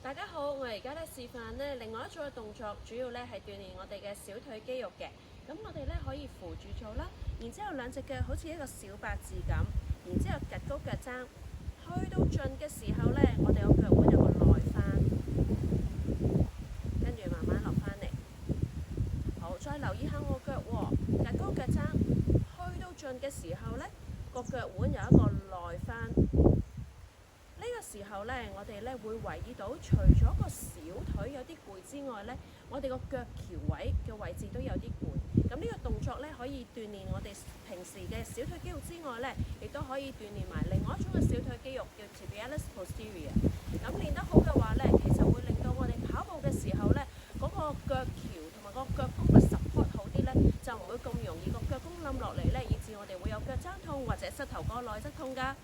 大家好，我而家咧示範咧另外一組嘅動作，主要咧係鍛鍊我哋嘅小腿肌肉嘅。咁我哋咧可以扶住做啦，然之後兩隻腳好似一個小八字咁，然之後趌高腳踭，去到盡嘅時候咧，我哋個腳腕有個內翻，跟住慢慢落翻嚟。好，再留意下我腳喎，趌高腳踭，去到盡嘅時候咧，個腳腕有一個內翻。呢個時候呢，我哋呢會留意到，除咗個小腿有啲攰之外呢，我哋個腳橋位嘅位置都有啲攰。咁呢個動作呢，可以鍛鍊我哋平時嘅小腿肌肉之外呢，亦都可以鍛鍊埋另外一種嘅小腿肌肉叫 tibialis posterior。咁練得好嘅話呢，其實會令到我哋跑步嘅時候呢，嗰個腳橋同埋個腳弓嘅 support 好啲呢，就唔會咁容易個腳弓冧落嚟呢，以致我哋會有腳踭痛或者膝頭哥內側痛㗎。